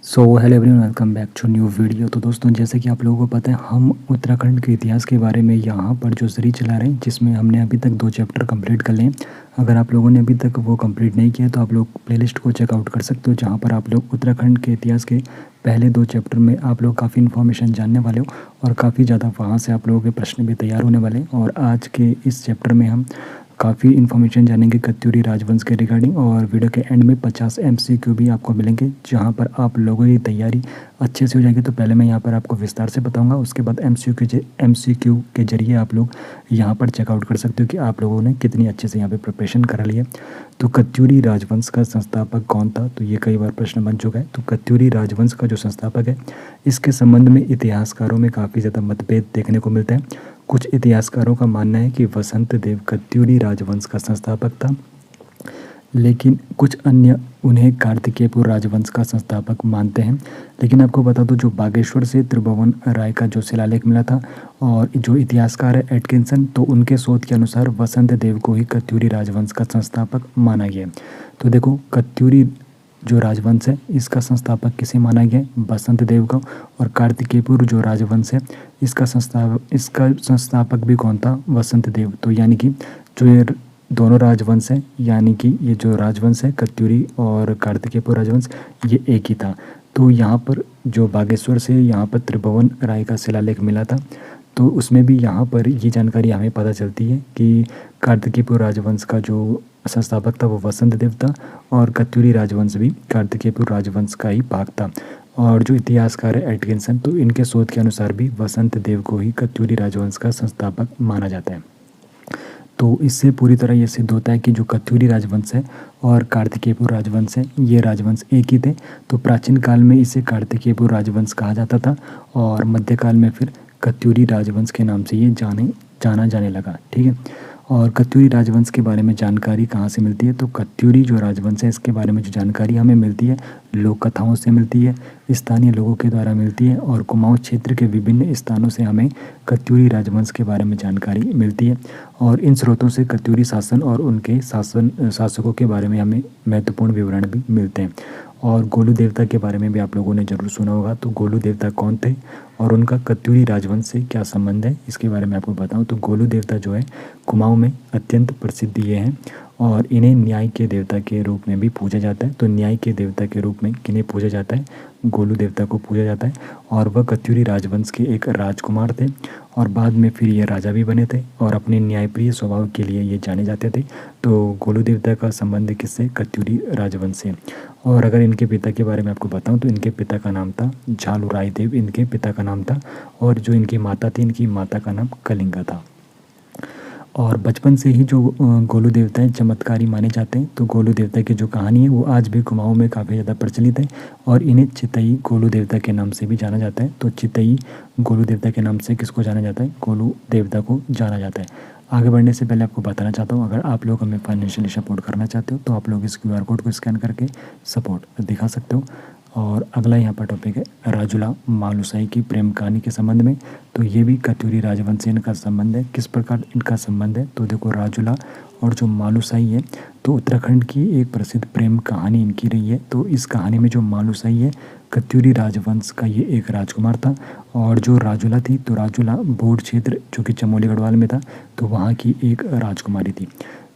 So hello everyone, welcome back to new video. तो दोस्तों, जैसे कि आप लोगों को पता है, हम उत्तराखंड के इतिहास के बारे में यहाँ पर जो सीरीज चला रहे हैं, जिसमें हमने अभी तक 2 चैप्टर कंप्लीट कर लिए हैं। अगर आप लोगों ने अभी तक वो कंप्लीट नहीं किया तो आप लोग प्लेलिस्ट को चेकआउट कर सकते हो, जहाँ पर आप लोग उत्तराखंड के इतिहास के पहले 2 चैप्टर में आप लोग काफ़ी इन्फॉर्मेशन जानने वाले हो और काफ़ी ज़्यादा वहाँ से आप लोगों के प्रश्न भी तैयार होने वाले हैं। और आज के इस चैप्टर में हम काफ़ी इन्फॉर्मेशन जानेंगे कत्यूरी राजवंश के रिगार्डिंग, और वीडियो के एंड में 50 MCQ भी आपको मिलेंगे, जहां पर आप लोगों की तैयारी अच्छे से हो जाएगी। तो पहले मैं यहां पर आपको विस्तार से बताऊंगा, उसके बाद MCQ के जरिए आप लोग यहां पर चेकआउट कर सकते हो कि आप लोगों ने कितनी अच्छे से यहां पे प्रिपरेशन कर ली है। तो कत्यूरी राजवंश का संस्थापक कौन था, तो ये कई बार प्रश्न बन चुका है। तो कत्यूरी राजवंश का जो संस्थापक है, इसके संबंध में इतिहासकारों में काफ़ी ज़्यादा मतभेद देखने को मिलता है। कुछ इतिहासकारों का मानना है कि वसंत देव कत्यूरी राजवंश का संस्थापक था, लेकिन कुछ अन्य उन्हें कार्तिकेयपुर राजवंश का संस्थापक मानते हैं। लेकिन आपको बता दो, जो बागेश्वर से त्रिभुवन राय का जो शिलालेख मिला था, और जो इतिहासकार है एटकिंसन, तो उनके शोध के अनुसार वसंत देव को ही कत्यूरी राजवंश का संस्थापक माना गया। तो देखो, कत्यूरी जो राजवंश है, इसका संस्थापक किसे माना गया है? वसंत देव को। और कार्तिकेयपुर जो राजवंश है, इसका संस्थापक भी कौन था? वसंत देव। तो यानी कि जो ये दोनों राजवंश हैं, यानी कि ये जो राजवंश है कत्यूरी और कार्तिकेयपुर राजवंश, ये एक ही था। तो यहाँ पर जो बागेश्वर से यहाँ पर त्रिभुवन राय का शिलालेख मिला था, तो उसमें भी यहाँ पर ये जानकारी हमें पता चलती है कि कार्तिकेयपुर राजवंश का जो संस्थापक था वो वसंत देव था, और कत्यूरी राजवंश भी कार्तिकेयपुर राजवंश का ही भाग था। और जो इतिहासकार है एटकिंसन, तो इनके शोध के अनुसार भी वसंत देव को ही कत्यूरी राजवंश का संस्थापक माना जाता है। तो इससे पूरी तरह ये सिद्ध होता है कि जो कत्यूरी राजवंश है और कार्तिकेयपुर राजवंश है, ये राजवंश एक ही थे। तो प्राचीन काल में इसे कार्तिकेयपुर राजवंश कहा जाता था, और मध्यकाल में फिर कत्यूरी राजवंश के नाम से ये जाना जाने लगा। ठीक है। और कत्यूरी राजवंश के बारे में जानकारी कहाँ से मिलती है? तो कत्यूरी जो राजवंश है, इसके बारे में जो जानकारी हमें मिलती है, लोक कथाओं से मिलती है, स्थानीय लोगों के द्वारा मिलती है, और कुमाऊं क्षेत्र के विभिन्न स्थानों से हमें कत्यूरी राजवंश के बारे में जानकारी मिलती है। और इन स्रोतों से कत्यूरी शासन और उनके शासकों के बारे में हमें महत्वपूर्ण विवरण भी मिलते हैं। और गोलू देवता के बारे में भी आप लोगों ने ज़रूर सुना होगा। तो गोलू देवता कौन थे और उनका कत्यूरी राजवंश से क्या संबंध है, इसके बारे में आपको बताऊं। तो गोलू देवता जो है, कुमाऊं में अत्यंत प्रसिद्ध ये हैं, और इन्हें न्याय के देवता के रूप में भी पूजा जाता है। तो न्याय के देवता के रूप में किन्हें पूजा जाता है? गोलू देवता को पूजा जाता है। और वह कत्यूरी राजवंश के एक राजकुमार थे, और बाद में फिर ये राजा भी बने थे, और अपने न्यायप्रिय स्वभाव के लिए ये जाने जाते थे। तो गोलू देवता का संबंध किससे? कत्यूरी राजवंश से। और अगर इनके पिता के बारे में आपको बताऊं, तो इनके पिता का नाम था झालूराय देव, इनके पिता का नाम था। और जो इनकी माता थी, इनकी माता का नाम कलिंगा था। और बचपन से ही जो गोलू देवता है चमत्कारी माने जाते हैं। तो गोलू देवता की जो कहानी है, वो आज भी कुमाऊं में काफ़ी ज़्यादा प्रचलित है, और इन्हें चितई गोलू देवता के नाम से भी जाना जाता है। तो चितई गोलू देवता के नाम से किसको जाना जाता है? गोलू देवता को जाना जाता है। आगे बढ़ने से पहले आपको बताना चाहता हूँ, अगर आप लोग हमें फाइनेंशियली सपोर्ट करना चाहते हो, तो आप लोग इस QR कोड को स्कैन करके सपोर्ट दिखा सकते हो। और अगला यहाँ पर टॉपिक है राजूला मालुसाई की प्रेम कहानी के संबंध में। तो ये भी कत्यूरी राजवंश से इनका संबंध है। किस प्रकार इनका संबंध है? तो देखो, राजूला और जो मालुसाई है, तो उत्तराखंड की एक प्रसिद्ध प्रेम कहानी इनकी रही है। तो इस कहानी में जो मालुसाई है, कत्यूरी राजवंश का ये एक राजकुमार था। और जो राजूला थी, तो राजूला बोड क्षेत्र जो कि चमोली गढ़वाल में था, तो वहाँ की एक राजकुमारी थी।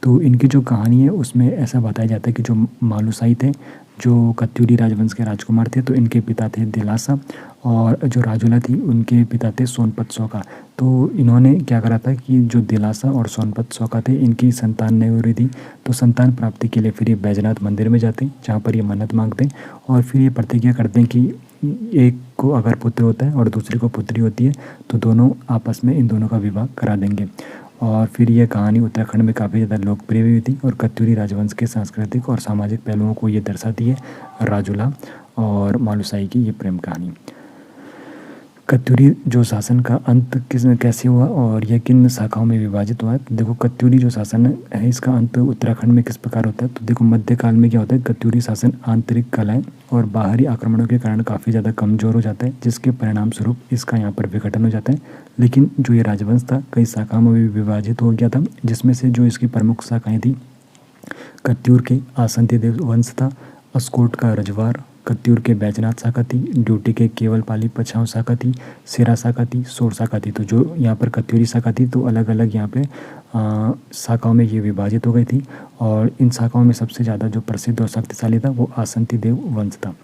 तो इनकी जो कहानी है, उसमें ऐसा बताया जाता है कि जो मालुसाई थे, जो कत्यूरी राजवंश के राजकुमार थे, तो इनके पिता थे दिलासा, और जो राजूला थी, उनके पिता थे सोनपत सौका। तो इन्होंने क्या करा था कि जो दिलासा और सोनपत सौका थे, इनकी संतान नहीं हो रही थी, तो संतान प्राप्ति के लिए फिर ये बैजनाथ मंदिर में जाते हैं, जहाँ पर ये मन्नत मांगते हैं, और फिर ये प्रतिज्ञा करते हैं कि एक को अगर पुत्र होता है और दूसरी को पुत्री होती है, तो दोनों आपस में इन दोनों का विवाह करा देंगे। और फिर ये कहानी उत्तराखंड में काफ़ी ज़्यादा लोकप्रिय हुई थी, और कत्यूरी राजवंश के सांस्कृतिक और सामाजिक पहलुओं को ये दर्शाती है, राजूला और मालुसाई की ये प्रेम कहानी। कत्यूरी जो शासन का अंत कैसे हुआ और यह किन शाखाओं में विभाजित हुआ है? तो देखो, कत्यूरी जो शासन है, इसका अंत उत्तराखंड में किस प्रकार होता है? तो देखो, मध्यकाल में क्या होता है, कत्यूरी शासन आंतरिक कलह और बाहरी आक्रमणों के कारण काफ़ी ज़्यादा कमज़ोर हो जाता है, जिसके परिणाम स्वरूप इसका यहाँ पर विघटन हो जाता है। लेकिन जो ये राजवंश था, कई शाखाओं में भी विभाजित हो गया था, जिसमें से जो इसकी प्रमुख शाखाएँ थी, कत्यूर के आसंती देव वंश था, अस्कोट का रजवार, कत्यूर के बैजनाथ साकती, ड्यूटी के केवल पाली पछाव साकती, सिरा साकती, सोर साकती। तो जो यहाँ पर कत्यूरी साकती तो अलग अलग यहाँ पे शाखाओं में ये विभाजित हो गई थी। और इन शाखाओं में सबसे ज़्यादा जो प्रसिद्ध और शक्तिशाली था वो आसंती देव वंश था।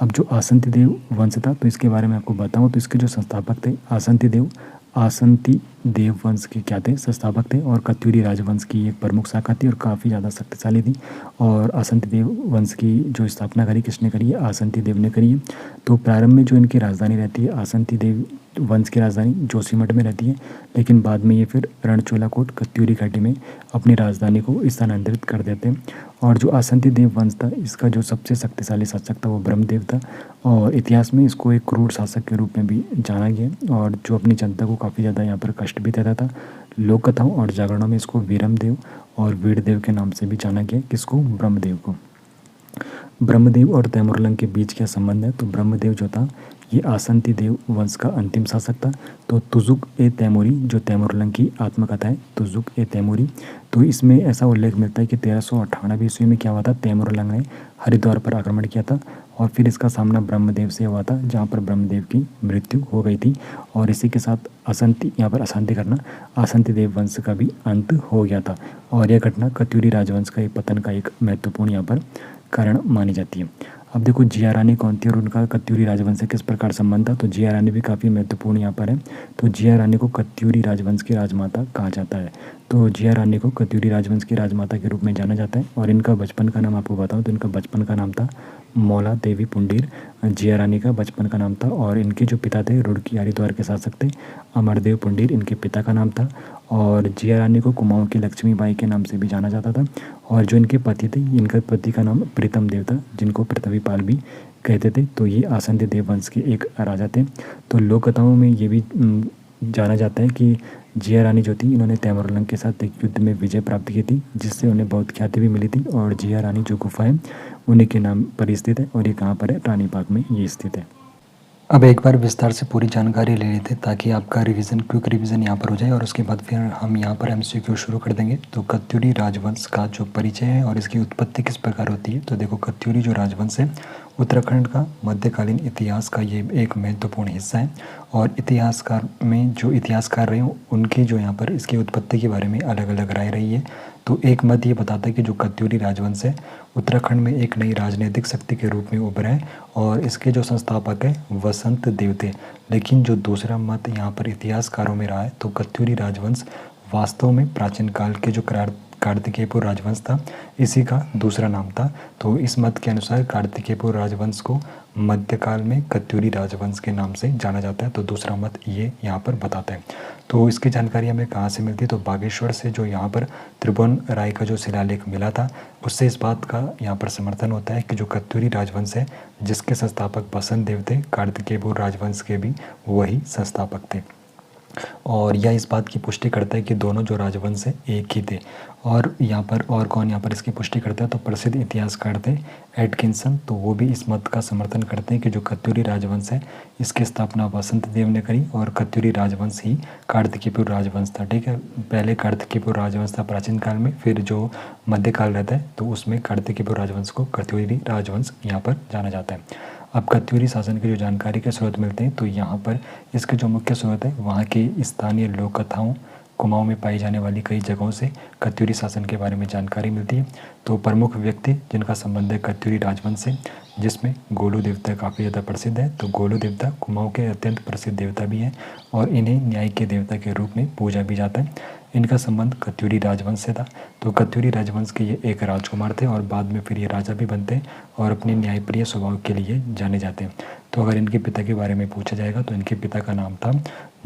अब जो आसंती देव वंश था तो इसके बारे में आपको बताऊं तो इसके जो संस्थापक थे आसंती देव वंश के क्या थे, संस्थापक थे। और कत्यूरी राजवंश की एक प्रमुख शाखा थी और काफ़ी ज़्यादा शक्तिशाली थी। और आसंती देव वंश की जो स्थापना करी किसने करी है, आसंती देव ने करी है। तो प्रारंभ में जो इनकी राजधानी रहती है, आसंती देव वंश की राजधानी जोशीमठ में रहती है, लेकिन बाद में ये फिर रणचोलाकोट कत्यूरी घाटी में अपनी राजधानी को स्थानांतरित कर देते हैं। और जो आसंती देव वंश था इसका जो सबसे शक्तिशाली शासक था वो ब्रह्मदेव था। और इतिहास में इसको एक क्रूर शासक के रूप में भी जाना गया और जो अपनी जनता को काफ़ी ज़्यादा यहाँ पर कष्ट भी देता था। लोक कथाओं और जागरणों में इसको वीरमदेव और वीरदेव के नाम से भी जाना गया। किसको, ब्रह्मदेव को। ब्रह्मदेव और तैमूरलंग के बीच क्या संबंध है, तो ब्रह्मदेव जो था ये आसंती देव वंश का अंतिम शासक था। तो तुजुक ए तैमूरी जो तैमूरलंग की आत्मकथा है, तुजुक ए तैमूरी, तो इसमें ऐसा उल्लेख मिलता है कि 1398 ईस्वी में क्या हुआ था, तैमूरलंग ने हरिद्वार पर आक्रमण किया था और फिर इसका सामना ब्रह्मदेव से हुआ था जहाँ पर ब्रह्मदेव की मृत्यु हो गई थी। और इसी के साथ यहाँ पर अशांति करना आसंती देव वंश का भी अंत हो गया था। और यह घटना कत्यूरी राजवंश का पतन का एक महत्वपूर्ण यहाँ पर कारण मानी जाती है। अब देखो जिया रानी कौन थी और उनका कत्यूरी राजवंश से किस प्रकार संबंध था, तो जिया रानी भी काफ़ी महत्वपूर्ण यहाँ पर है। तो जिया रानी को कत्यूरी राजवंश की राजमाता कहा जाता है। तो जिया रानी को कत्यूरी राजवंश की राजमाता के रूप में जाना जाता है। और इनका बचपन का नाम आपको बताऊँ तो इनका बचपन का नाम था मौला देवी पुंडीर, जिया रानी का बचपन का नाम था। और इनके जो पिता थे रुड़की हरिद्वार के शासक थे अमरदेव पुंडीर, इनके पिता का नाम था। और जिया रानी को कुमाऊँ की लक्ष्मीबाई के नाम से भी जाना जाता था। और जो इनके पति थे, इनका पति का नाम प्रीतम देव था जिनको पृथ्वीपाल भी कहते थे। तो ये आसंती देव वंश के एक राजा थे। तो लोक कथाओं में ये भी जाना जाता है कि जिया रानी जो थी इन्होंने तैमूरलंग के साथ एक युद्ध में विजय प्राप्त की थी जिससे उन्हें बहुत ख्याति भी मिली थी। और जिया रानी जो गुफा है उन्हीं के नाम पर स्थित है और ये कहाँ पर है, रानी बाग में ये स्थित है। अब एक बार विस्तार से पूरी जानकारी ले लेते ताकि आपका रिवीजन, क्विक रिवीजन यहाँ पर हो जाए और उसके बाद फिर हम यहाँ पर एमसीक्यू शुरू कर देंगे। तो कत्यूरी राजवंश का जो परिचय है और इसकी उत्पत्ति किस प्रकार होती है, तो देखो कत्यूरी जो राजवंश है उत्तराखंड का मध्यकालीन इतिहास का ये एक महत्वपूर्ण हिस्सा है। और इतिहासकार में जो इतिहासकार रहे उनकी जो यहाँ पर इसकी उत्पत्ति के बारे में अलग अलग राय रही है। तो एक मत ये बताता है कि जो कत्यूरी राजवंश है उत्तराखंड में एक नई राजनीतिक शक्ति के रूप में उभरा है और इसके जो संस्थापक है वसंत देव थे। लेकिन जो दूसरा मत यहाँ पर इतिहासकारों में रहा है तो कत्यूरी राजवंश वास्तव में प्राचीन काल के जो कार्तिकेयपुर राजवंश था इसी का दूसरा नाम था। तो इस मत के अनुसार कार्तिकेयपुर राजवंश को मध्यकाल में कत्यूरी राजवंश के नाम से जाना जाता है। तो दूसरा मत ये यहाँ पर बताता है। तो इसकी जानकारी हमें कहाँ से मिलती है, तो बागेश्वर से जो यहाँ पर त्रिभुवन राय का जो शिलालेख मिला था उससे इस बात का यहाँ पर समर्थन होता है कि जो कत्यूरी राजवंश है जिसके संस्थापक वसंत देव थे, कार्तिकेयपुर राजवंश के भी वही संस्थापक थे। और यह इस बात की पुष्टि करता है कि दोनों जो राजवंश है एक ही थे। और यहाँ पर और कौन यहाँ पर इसकी पुष्टि करता है, तो प्रसिद्ध इतिहासकार थे एटकिंसन। तो वो भी इस मत का समर्थन करते हैं कि जो कत्यूरी राजवंश है इसकी स्थापना वसंत देव ने करी और कत्यूरी राजवंश ही कार्तिकेयपुर राजवंश था। ठीक है, पहले कार्तिकेयपुर राजवंश था प्राचीन काल में, फिर जो मध्यकाल रहता है तो उसमें कार्तिकेयपुर राजवंश को कत्यूरी राजवंश यहाँ पर जाना जाता है। अब कत्यूरी शासन की जो जानकारी के स्रोत मिलते हैं तो यहाँ पर इसके जो मुख्य स्रोत है वहाँ की स्थानीय लोक कथाओं, कुमाऊं में पाई जाने वाली कई जगहों से कत्यूरी शासन के बारे में जानकारी मिलती है। तो प्रमुख व्यक्ति जिनका संबंध है कत्यूरी राजवंश से, जिसमें गोलू देवता काफ़ी ज़्यादा प्रसिद्ध है। तो गोलू देवता कुमाऊं के अत्यंत प्रसिद्ध देवता भी हैं और इन्हें न्याय के देवता के रूप में पूजा भी जाता है। इनका संबंध कत्यूरी राजवंश से था। तो कत्यूरी राजवंश के ये एक राजकुमार थे और बाद में फिर ये राजा भी बनते हैं और अपने न्यायप्रिय स्वभाव के लिए जाने जाते हैं। तो अगर इनके पिता के बारे में पूछा जाएगा तो इनके पिता का नाम था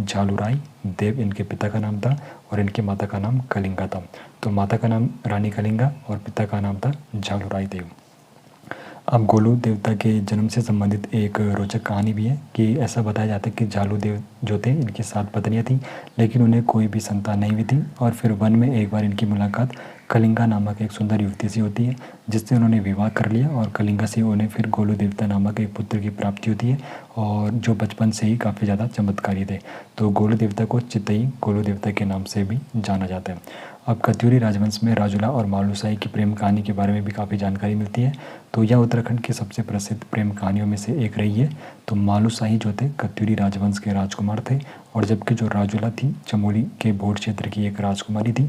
झालुराई देव, इनके पिता का नाम था, और इनकी माता का नाम कलिंगा था। तो माता का नाम रानी कलिंगा और पिता का नाम था झालुराई देव। अब गोलू देवता के जन्म से संबंधित एक रोचक कहानी भी है कि ऐसा बताया जाता है कि झालू देव जो थे इनकी 7 पत्नियां थीं लेकिन उन्हें कोई भी संतान नहीं हुई थी। और फिर वन में एक बार इनकी मुलाकात कलिंगा नामक एक सुंदर युवती से होती है जिससे उन्होंने विवाह कर लिया और कलिंगा से उन्हें फिर गोलू देवता नामक एक पुत्र की प्राप्ति होती है और जो बचपन से ही काफ़ी ज़्यादा चमत्कारी थे। तो गोलू देवता को चितई गोलू देवता के नाम से भी जाना जाता है। अब कत्यूरी राजवंश में राजुला और मालूशाही की प्रेम कहानी के बारे में भी काफ़ी जानकारी मिलती है। तो यह उत्तराखंड की सबसे प्रसिद्ध प्रेम कहानियों में से एक रही है। तो मालूशाही जो थे कत्यूरी राजवंश के राजकुमार थे, और जबकि जो राजुला थी चमोली के बोट क्षेत्र की एक राजकुमारी थी।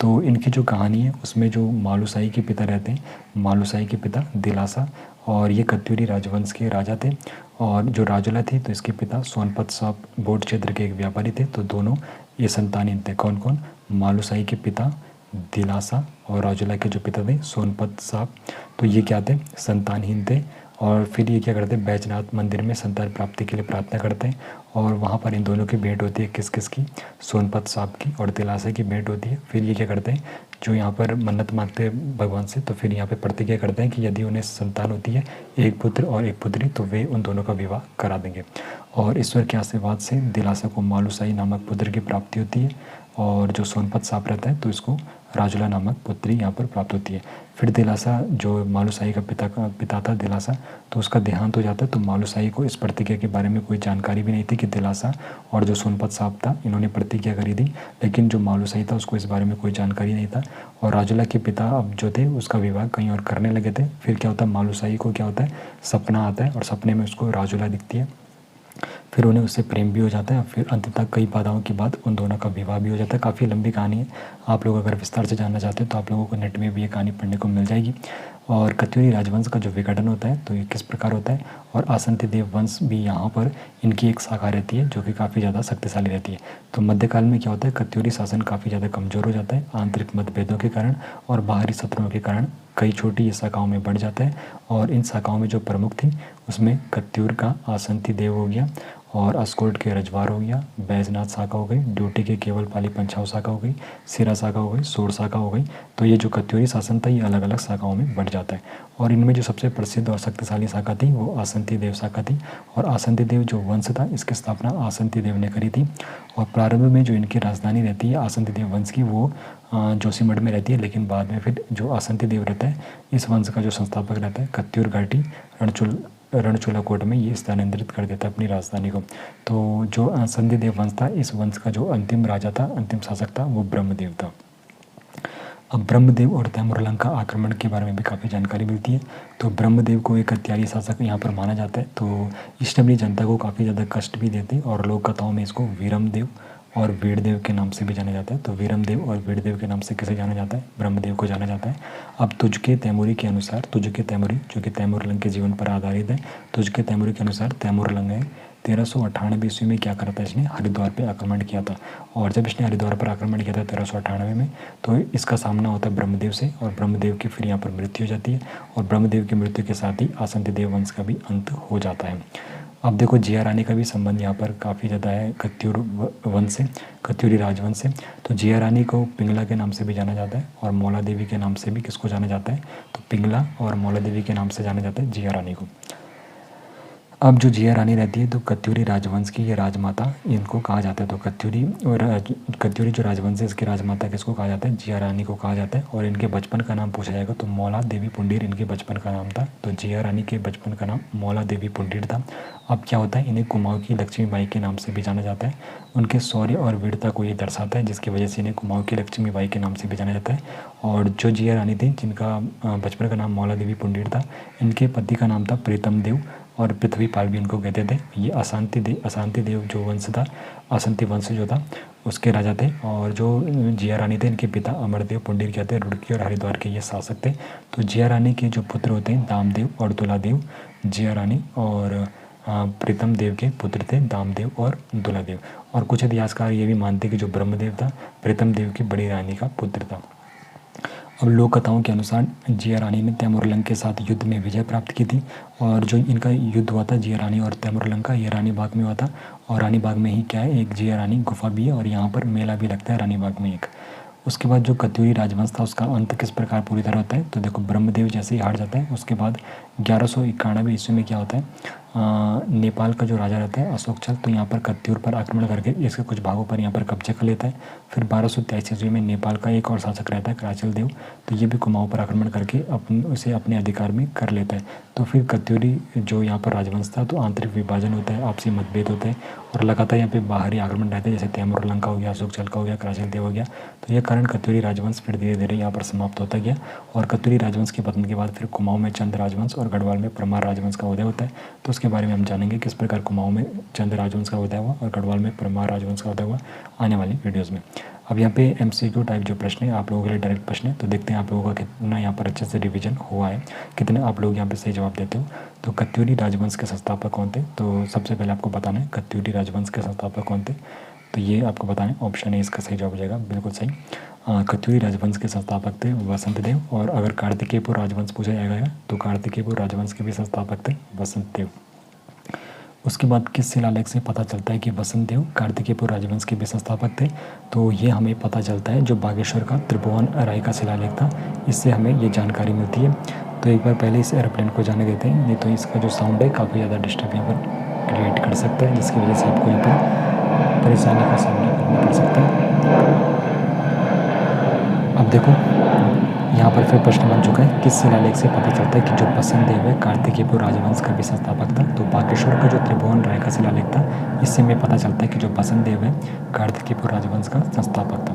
तो इनकी जो कहानी है उसमें जो मालूशाही के पिता रहते हैं, मालूशाही के पिता दिलासा, और ये कत्यूरी राजवंश के राजा थे। और जो राजुला थी तो इसके पिता सोनपत साहब बोट क्षेत्र के एक व्यापारी थे। तो दोनों ये संतानहीन थे। कौन कौन? मालूशाही के पिता दिलासा और राजुला के जो पिता थे सोनपत साहब, तो ये क्या थे? संतानहीन थे। और फिर ये क्या करते हैं? बैजनाथ मंदिर में संतान प्राप्ति के लिए प्रार्थना करते हैं, और वहाँ पर इन दोनों की भेंट होती है। किस किस की? सोनपत साहब की और दिलासा की भेंट होती है। फिर ये क्या करते हैं? जो यहाँ पर मन्नत मांगते हैं भगवान से, तो फिर यहाँ पे प्रतिज्ञा करते हैं कि यदि उन्हें संतान होती है, एक पुत्र और एक पुत्री, तो वे उन दोनों का विवाह करा देंगे। और ईश्वर के आशीर्वाद से दिलासा को मालूशाही नामक पुत्र की प्राप्ति होती है, और जो सोनपत साहब रहता है तो इसको राजुला नामक पुत्री यहाँ पर प्राप्त होती है। फिर दिलासा, जो मालूशाही का पिता था दिलासा, तो उसका देहांत हो जाता है। तो मालूशाही को इस प्रतिज्ञा के बारे में कोई जानकारी भी नहीं थी कि दिलासा और जो सोनपत साहब था इन्होंने प्रतिज्ञा करी थी, लेकिन जो मालूशाही था उसको इस बारे में कोई जानकारी नहीं था। और राजुला के पिता अब जो थे उसका विवाह कहीं और करने लगे थे। फिर क्या होता है? मालूशाही को क्या होता है? सपना आता है, और सपने में उसको राजुला दिखती है। फिर उन्हें उससे प्रेम भी हो जाता है। फिर अंततः कई बाधाओं के बाद उन दोनों का विवाह भी हो जाता है। काफ़ी लंबी कहानी है, आप लोग अगर विस्तार से जानना चाहते हैं तो आप लोगों को नेट में भी ये कहानी पढ़ने को मिल जाएगी। और कत्यूरी राजवंश का जो विघटन होता है तो ये किस प्रकार होता है? और आसंती देव वंश भी यहाँ पर इनकी एक शाखा रहती है जो कि काफ़ी ज़्यादा शक्तिशाली रहती है। तो मध्यकाल में क्या होता है? कत्यूरी शासन काफ़ी ज़्यादा कमज़ोर हो जाता है आंतरिक मतभेदों के कारण और बाहरी शत्रुओं के कारण। कई छोटी शाखाओं में बढ़ जाता है, और इन शाखाओं में जो प्रमुख थी उसमें कत्यूर का आसंती देव हो गया, और अस्कोट के रजवार हो गया, बैजनाथ शाखा हो गई, ड्यूटी के केवल पाली पंचाव शाखा हो गई, सिरा शाखा हो गई, सोर शाखा हो गई। तो ये जो कत्यूरी शासन था ये अलग अलग शाखाओं में बढ़ जाता है, और इनमें जो सबसे प्रसिद्ध और शक्तिशाली शाखा थी वो आसंती देव शाखा थी। और आसंती देव जो वंश था इसकी स्थापना आसंती देव ने करी थी। और प्रारंभ में जो इनकी राजधानी रहती है आसंती देव वंश की, वो जोशीमठ में रहती है, लेकिन बाद में फिर जो आसंती देव रहता है इस वंश का जो संस्थापक रहता है कत्यूर घाटी रणचूलाकोट में ये स्थानांतरित कर देता है अपनी राजधानी को। तो जो आसंती देव वंश था इस वंश का जो अंतिम राजा था, अंतिम शासक था, वो ब्रह्मदेव था। अब ब्रह्मदेव और तैमूरलंग का आक्रमण के बारे में भी काफ़ी जानकारी मिलती है। तो ब्रह्मदेव को एक हत्यारी शासक यहाँ पर माना जाता है। तो इसने अपनी जनता को काफ़ी ज़्यादा कष्ट भी देते, और लोक कथाओं में इसको वीरमदेव और वीरदेव के नाम से भी जाना जाता है। तो वीरमदेव और वीरदेव के नाम से किसे जाना जाता है? ब्रह्मदेव को जाना जाता है। अब तुझके तैमूरी के अनुसार, तुझके तैमूरी जो कि तैमूरलंग के जीवन पर आधारित है, तुझके तैमूरी के अनुसार तैमूरलंग है 1398 ईस्वी में क्या करता है? इसने हरिद्वार पे आक्रमण किया था। और जब इसने हरिद्वार पर आक्रमण किया था 1398 में, तो इसका सामना होता है ब्रह्मदेव से, और ब्रह्मदेव की फिर यहाँ पर मृत्यु हो जाती है। और ब्रह्मदेव की मृत्यु के साथ ही आसंती देव वंश का भी अंत हो जाता है। अब देखो जिया रानी का भी संबंध यहाँ पर काफ़ी ज़्यादा है कत्यूर वंश से, कत्यूरी राजवंश से। तो जिया रानी को पिंगला के नाम से भी जाना जाता है, और मौला देवी के नाम से भी किसको जाना जाता है? तो पिंगला और मौला देवी के नाम से जाना जाता है जिया रानी को। अब जो जिया रानी रहती है तो कत्यूरी राजवंश की ये राजमाता इनको कहा जाता है। तो कत्यूरी जो राजवंश है इसकी राजमाता किसको कहा जाता है? जिया रानी को कहा जाता है। और इनके बचपन का नाम पूछा जाएगा तो मौला देवी पुंडीर इनके बचपन का नाम था। तो जिया रानी के बचपन का नाम मौला देवी पुंडीर था। अब क्या होता है? इन्हें कुमाऊँ की लक्ष्मी बाई के नाम से भी जाना जाता है। उनके शौर्य और वीरता को ये दर्शाता है, जिसकी वजह से इन्हें कुमाऊँ की लक्ष्मी बाई के नाम से भी जाना जाता है। और जो जिया रानी थी जिनका बचपन का नाम मौला देवी पुंडीर था, इनके पति का नाम था प्रीतम देव, और पृथ्वीपाल भी इनको कहते थे। ये अशांति देव जो वंश था, अशांति वंश जो था उसके राजा थे। और जो जिया रानी थे इनके पिता अमरदेव पुंडीर क्या थे? रुड़की और हरिद्वार के ये शासक थे। तो जिया रानी के जो पुत्र होते हैं दामदेव और दुलादेव, जिया रानी और प्रीतम देव के पुत्र थे दामदेव और दुलादेव। और कुछ इतिहासकार ये भी मानते कि जो ब्रह्मदेव था प्रीतम देव की बड़ी रानी का पुत्र था। अब लोक कथाओं के अनुसार जिया रानी ने तैमूरलंग के साथ युद्ध में विजय प्राप्त की थी। और जो इनका युद्ध हुआ था जिया रानी और तैमूरलंग का, ये रानी बाग में हुआ था। और रानी बाग में ही क्या है? एक जिया रानी गुफा भी है, और यहाँ पर मेला भी लगता है रानी बाग में एक। उसके बाद जो कत्यूरी राजवंश था उसका अंत किस प्रकार पूरी तरह होता है? तो देखो ब्रह्मदेव जैसे ही हार जाता है उसके बाद 1191 ईस्वी में क्या होता है, नेपाल का जो राजा रहता है अशोक चल, तो यहाँ पर कत्यूर पर आक्रमण करके इसके कुछ भागों पर यहाँ पर कब्जा कर लेता है। फिर 1223 ईस्वी में नेपाल का एक और शासक रहता है कराचल देव, तो ये भी कुमाऊँ पर आक्रमण करके उसे अपने अधिकार में कर लेता है। तो फिर कत्यूरी जो यहाँ पर राजवंश था, तो आंतरिक विभाजन होता है, आपसी मतभेद होता है और लगातार यहाँ पे बाहरी आक्रमण रहते हैं, जैसे तैमूर लंग का हो गया, अशोक चल का हो गया, कराचल देव हो गया। तो यह कारण कत्यूरी राजवंश फिर धीरे धीरे यहाँ पर समाप्त होता गया। और कत्यूरी राजवंश के पतन के बाद फिर कुमाऊँ में चंद राजवंश और गढ़वाल में परमार राजवंश का उदय होता है। तो उसके बारे में हम जानेंगे किस प्रकार कुमाऊँ में चंद राजवंश का उदय हुआ और गढ़वाल में परमार राजवंश का उदय हुआ आने वाली वीडियोज़ में। अब यहाँ पे MCQ टाइप जो प्रश्न है आप लोगों के लिए डायरेक्ट प्रश्न है, तो देखते हैं आप लोगों का कितना यहाँ पर अच्छे से रिवीजन हुआ है, कितने आप लोग यहाँ पे सही जवाब देते हो। तो कत्यूरी राजवंश के संस्थापक कौन थे, तो सबसे पहले आपको बताना है कत्यूरी राजवंश के संस्थापक कौन थे, तो ये आपको बताना है। ऑप्शन ए इसका सही जवाब हो जाएगा, बिल्कुल सही। कत्यूरी राजवंश के संस्थापक थे वसंत देव। और अगर कार्तिकेयपुर राजवंश पूछा जाएगा तो कार्तिकेयपुर राजवंश के भी संस्थापक थे वसंत देव। उसके बाद किस शिलालेख से पता चलता है कि वसंत देव कार्तिकेयपुर राजवंश के भी संस्थापक थे, तो ये हमें पता चलता है जो बागेश्वर का त्रिभुवन राय का शिलालेख था, इससे हमें ये जानकारी मिलती है। तो एक बार पहले इस एरोप्लेन को जाने देते हैं, नहीं तो इसका जो साउंड है काफ़ी ज़्यादा डिस्टर्ब यहाँ पर क्रिएट कर सकता है, जिसकी वजह से आपको यहाँ पर परेशानी का सामना करना पड़ सकता है। अब देखो यहाँ पर फिर प्रश्न बन चुका है, किस शिलालेख से पता चलता है कि जो वसंत देव है कार्तिकेयपुर राजवंश का भी संस्थापक था, तो बागेश्वर का जो त्रिभुवन राय का शिलालेख था, इससे हमें पता चलता है कि जो वसंत देव है कार्तिकेयपुर राजवंश का संस्थापक था।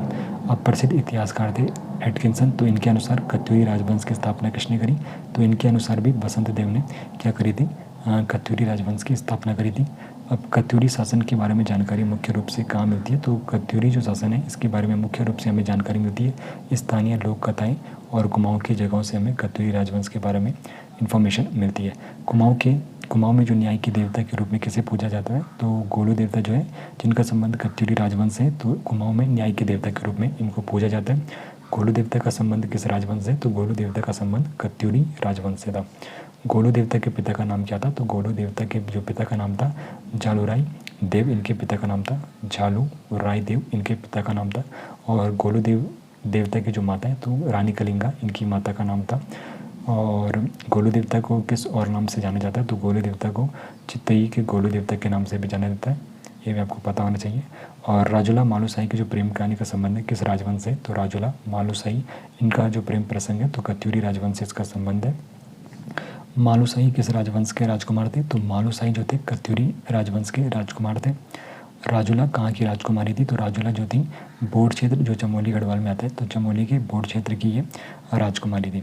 अब प्रसिद्ध इतिहासकार थे एटकिंसन, तो इनके अनुसार कत्यूरी राजवंश की स्थापना किसने करी, तो इनके अनुसार भी वसंत देव ने क्या करी थी, कत्यूरी राजवंश की स्थापना करी थी। अब कत्यूरी शासन के बारे में जानकारी मुख्य रूप से कहाँ मिलती है, तो कत्यूरी जो शासन है इसके बारे में मुख्य रूप से हमें जानकारी मिलती है स्थानीय लोक कथाएँ और कुमाऊँ की जगहों से हमें कत्यूरी राजवंश के बारे में इन्फॉर्मेशन मिलती है। कुमाऊँ में जो न्याय के देवता के रूप में किसे पूजा जाता है, तो गोलू देवता जो है जिनका संबंध कत्यूरी राजवंश से, तो कुमाऊँ में न्याय के देवता के रूप में इनको पूजा जाता है। गोलू देवता का संबंध किस राजवंश से, तो गोलू देवता का संबंध कत्यूरी राजवंश से था। गोलू देवता के पिता का नाम क्या था, तो गोलू देवता के जो पिता का नाम था जालूराय देव, इनके पिता का नाम था झालू राय देव, इनके पिता का नाम था। और गोलू देवता की जो माता है तो रानी कलिंगा, इनकी माता का नाम था। और गोलू देवता को किस और नाम से जाना जाता है, तो गोलू देवता को चित्तई के गोलू देवता के नाम से भी जाना जाता है, ये भी आपको पता होना चाहिए। और राजूला मालूशाही की जो प्रेम कहानी का संबंध है किस राजवंश से, तो राजूला मालूशाही इनका जो प्रेम प्रसंग है तो कत्यूरी राजवंश से इसका संबंध है। मालूशाही किस राजवंश के राजकुमार थे, तो मालूशाही जो थे कत्यूरी राजवंश के राजकुमार थे। राजूला कहाँ की राजकुमारी थी, तो राजूला जो थी बोर्ड क्षेत्र जो चमोली गढ़वाल में आता है, तो चमोली के बोर्ड क्षेत्र की ये राजकुमारी थी।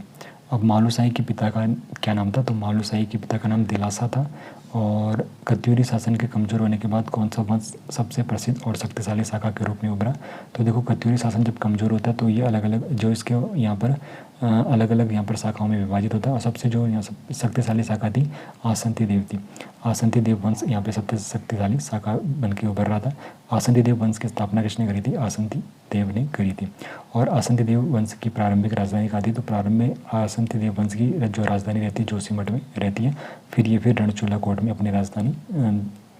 अब मालूशाही के पिता का क्या नाम था, तो मालूशाही के पिता का नाम दिलासा था। और कत्यूरी शासन के कमज़ोर होने के बाद कौन सा वंश सबसे प्रसिद्ध और शक्तिशाली शाखा के रूप में उभरा, तो देखो कत्यूरी शासन जब कमज़ोर होता है तो ये अलग अलग जो इसके यहाँ पर अलग अलग यहाँ पर शाखाओं में विभाजित होता है। और सबसे जो यहाँ शक्तिशाली शाखा थी आसंती देव थी। आसंती देव वंश यहाँ पे सबसे शक्तिशाली शाखा बन के उभर रहा था। आसंती देव वंश की स्थापना किसने करी थी, आसंती देव ने करी थी। और आसंती देव वंश की प्रारंभिक राजधानी कहाँ थी, तो प्रारंभ में आसंती देव वंश की जो राजधानी रहती है जोशीमठ में रहती है, फिर ये रणचूला कोट में अपनी राजधानी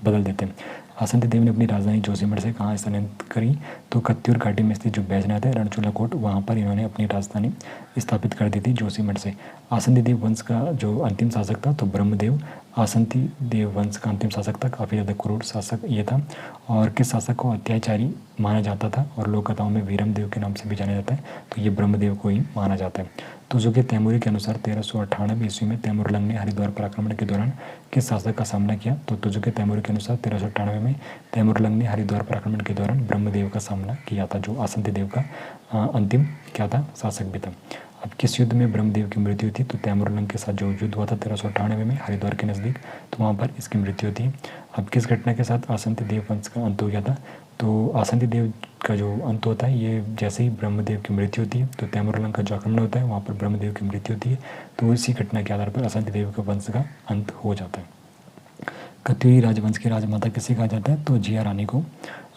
बदल देते हैं। आसंती देव ने अपनी राजधानी जोशीमठ से कहाँ स्थानांतरित करी, तो कत्यूर घाटी में स्थित जो बैजनाथ है रणचूला कोट, वहाँ पर इन्होंने अपनी राजधानी स्थापित कर दी थी जोशीमठ से। आसंती देव वंश का जो अंतिम शासक था तो ब्रह्मदेव आसंती देव वंश का अंतिम शासक था, काफ़ी ज़्यादा क्रूर शासक ये था। और किस शासक को अत्याचारी माना जाता था और लोक कथाओं में वीरमदेव के नाम से भी जाना जाता है, तो ये ब्रह्मदेव को ही माना जाता है। तुजुके तैमूरी के अनुसार 1398 ईस्वी में तैमूर लंग ने हरिद्वार पर आक्रमण के दौरान किस शासक का सामना किया, तो तुजुके तैमूरी के अनुसार 1398 में तैमूर लंग ने हरिद्वार पर आक्रमण के दौरान ब्रह्मदेव का सामना किया था, जो आसंती देव का अंतिम क्या था शासक भी था। अब किस युद्ध में ब्रह्मदेव की मृत्यु थी, तो तैमूर लंग के साथ जो युद्ध हुआ था 1398 में हरिद्वार के नज़दीक, तो वहाँ पर इसकी मृत्यु थी। अब किस घटना के साथ आसंती देव वंश का अंत हो गया था, तो आसंती देव का जो अंत होता है ये जैसे ही ब्रह्मदेव की मृत्यु होती है तो तैमूर लंग का जो आक्रमण होता है वहाँ पर ब्रह्मदेव की मृत्यु होती है, तो इसी घटना के आधार पर आसंती देव के वंश का अंत हो जाता है। कत्यूरी राजवंश की राजमाता किसे कहा जाता है, तो जिया रानी को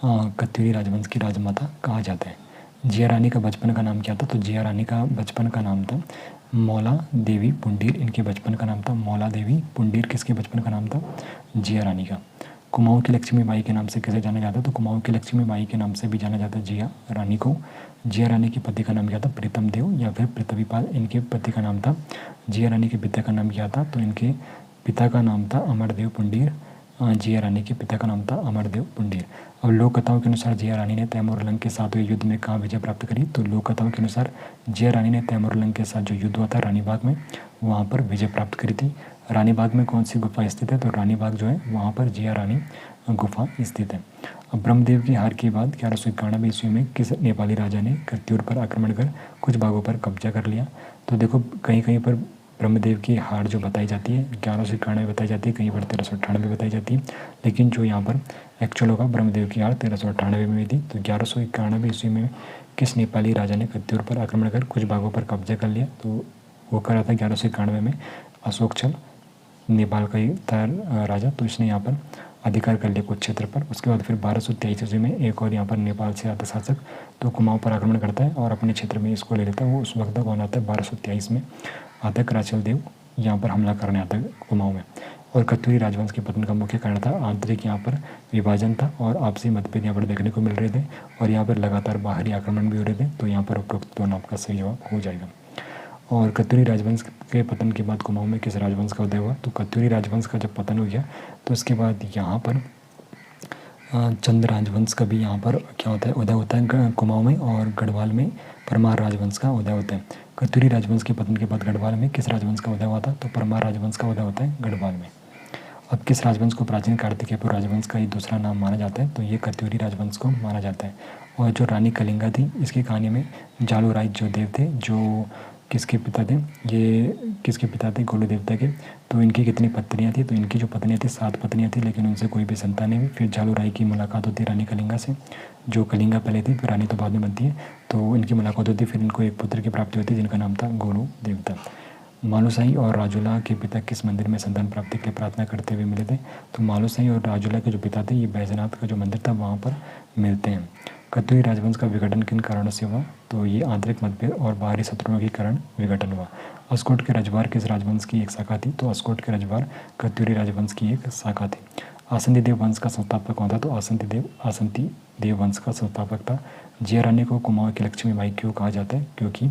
कत्यूरी राजवंश की राजमाता कहा जाता है। जिया रानी का बचपन का नाम क्या था, तो जिया रानी का बचपन का नाम था मौला देवी पुंडीर, इनके बचपन का नाम था मौला देवी पुंडीर। किसके बचपन का नाम था, जिया रानी का। कुमाऊँ की लक्ष्मी बाई के नाम से किसे जाना जाता है? तो कुमाऊँ की लक्ष्मी बाई के नाम से भी जाना जाता है जिया रानी को। जिया रानी के पति का नाम क्या था? प्रीतम देव या फिर पृथ्वीपाल, इनके पति का नाम था। जिया रानी के पिता का नाम क्या था? तो इनके पिता का नाम था अमरदेव पुंडीर। जिया रानी के पिता का नाम था अमरदेव पुंडीर। अब लोक कथाओं के अनुसार जिया रानी ने तैमूर लंग के साथ हुए युद्ध में कहाँ विजय प्राप्त करी? तो लोक कथाओं के अनुसार जिया रानी ने तैमूर लंग के साथ जो युद्ध हुआ था रानी बाग में, वहाँ पर विजय प्राप्त करी थी। रानी बाग में कौन सी गुफा स्थित है? तो रानी बाग जो है वहाँ पर जिया रानी गुफा स्थित है। अब ब्रह्मदेव की हार के बाद 1191 ईस्वी में किस नेपाली राजा ने कत्यूर पर आक्रमण कर कुछ भागों पर कब्जा कर लिया? तो देखो कहीं कहीं पर ब्रह्मदेव की हार जो बताई जाती है 1191 बताई जाती है, कहीं पर 1398 बताई जाती है, लेकिन जो यहाँ पर एक्चुअल होगा ब्रह्मदेव की हार 1398 में हुई थी। तो 1191 ईस्वी में किस नेपाली राजा ने कत्यूर पर आक्रमण कर कुछ भागों पर कब्जा कर लिया? तो वो करा था 1191 में अशोक चल, नेपाल का ही था राजा, तो इसने यहाँ पर अधिकार कर लिया कुछ क्षेत्र पर। उसके बाद फिर 1223 ईस्वी में एक और यहाँ पर नेपाल से आता शासक तो कुमाऊँ पर आक्रमण करता है और अपने क्षेत्र में इसको ले लेता है। वो उस वक्त कौन आता है? 1223 में आता है कराचल देव, यहाँ पर हमला करने आता है कुमाऊँ में। और कत्यूरी राजवंश के पतन का मुख्य कारण था आंतरिक यहाँ पर विभाजन था और आपसी मतभेद यहाँ पर देखने को मिल रहे थे और यहाँ पर लगातार बाहरी आक्रमण भी हो रहे थे। तो यहाँ पर उपरोक्त दोनों आपका सही जवाब हो जाएगा। और कत्यूरी राजवंश के पतन के बाद कुमाऊँ में किस राजवंश का उदय हुआ? तो कत्यूरी राजवंश का जब पतन हो गया तो उसके बाद यहाँ पर चंद राजवंश का भी यहाँ पर क्या होता है? उदय होता है कुमाऊँ में। और गढ़वाल में परमार राजवंश का उदय होता है। कत्यूरी राजवंश के पतन के बाद गढ़वाल में किस राजवंश का उदय हुआ था? तो परमार राजवंश का उदय होता है गढ़वाल में। अब किस राजवंश को प्राचीन कार्तिकेयपुर राजवंश का ही दूसरा नाम माना जाता है? तो ये कत्यूरी राजवंश को माना जाता है। और जो रानी कलिंगा थी इसकी कहानी में जालू राय जो देव थे, जो किसके पिता थे? ये किसके पिता थे? गोलू देवता के। तो इनकी कितनी पत्नियां थी? तो इनकी जो पत्नियां थी 7 पत्नियां थी, लेकिन उनसे कोई भी संतान नहीं हुई। फिर जालू राय की मुलाकात होती है रानी कलिंगा से, जो कलिंगा पहले थी फिर रानी तो बाद में बनती है। तो इनकी मुलाकात होती है, फिर इनको एक पुत्र की प्राप्ति होती है जिनका नाम था गोलू देवता। मालूसाई और राजूला के पिता किस मंदिर में संतान प्राप्ति के लिए प्रार्थना करते हुए मिले थे? तो मालूसाई और राजूला के जो पिता थे ये बैजनाथ का जो मंदिर था वहाँ पर मिलते हैं। कत्यूरी राजवंश का विघटन किन कारणों से हुआ? तो ये आंतरिक मतभेद और बाहरी शत्रुओं के कारण विघटन हुआ। अस्कोट के रजवार किस राजवंश की एक शाखा थी? तो अस्कोट के रजवार कत्यूरी राजवंश की एक शाखा थी। आसंती देव वंश का संस्थापक कौन था? तो आसंती देव वंश का संस्थापक था। जिया रानी को कुमाऊँ की लक्ष्मी बाई क्यों कहा जाता है? क्योंकि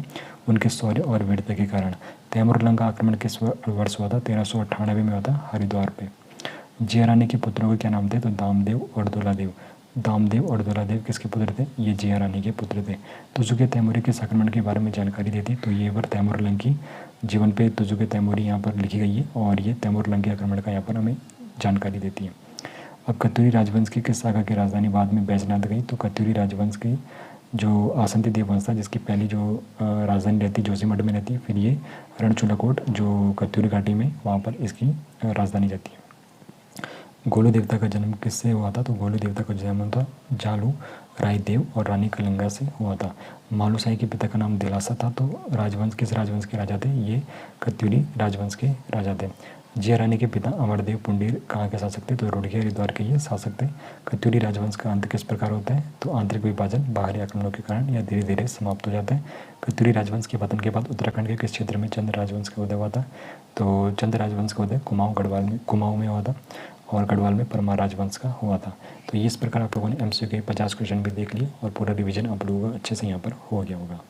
उनके शौर्य और वीरता के कारण। तैमूर लंग का आक्रमण किस वर्ष हुआ था? 1398 में हुआ था हरिद्वार पे। जिया रानी के पुत्रों के क्या नाम थे? तो दामदेव और दुलादेव। दामदेव और दुलादेव किसके पुत्र थे? ये जिया रानी के पुत्र थे। तुजुके तैमूरी के आक्रमण के बारे में जानकारी देती तो ये पर तैमूर लंग की जीवन पे तुजुके तैमूरी यहाँ पर लिखी गई है और ये तैमूर लंग के आक्रमण का यहाँ पर हमें जानकारी देती है। अब कत्यूरी राजवंश की किस शाखा की राजधानी बाद में बैजनाथ गई? तो कत्यूरी राजवंश की जो आसंती देव वंश था जिसकी पहली जो राजधानी रहती जोशीमठ में रहती है, फिर ये रणचूलाकोट जो कत्यूरी घाटी में वहाँ पर इसकी राजधानी रहती है। गोलू देवता का जन्म किससे हुआ था? तो गोलू देवता का जन्म था जालू राय देव और रानी कलिंगा से हुआ था। मालूसाई के पिता का नाम दिलासा था। तो राजवंश किस राजवंश के राजा थे? ये कत्यूरी राजवंश के राजा थे। जिया रानी के पिता अमरदेव पुंडीर कहाँ के शासक थे? तो रुड़की हरिद्वार के ये शासक थे। कत्यूरी राजवंश का अंत किस प्रकार होता है? तो आंतरिक विभाजन बाहरी आक्रमणों के कारण या धीरे धीरे समाप्त हो जाता है। कत्यूरी राजवंश के पतन के बाद उत्तराखंड के किस क्षेत्र में चंद राजवंश का उदय हुआ था? तो चंद राजवंश का उदय कुमाऊँ में हुआ था और गढ़वाल में परमार राजवंश का हुआ था। तो इस प्रकार आप लोगों ने MCQ के 50 क्वेश्चन भी देख लिए और पूरा रिवीजन आप लोगों का अच्छे से यहाँ पर हो गया होगा।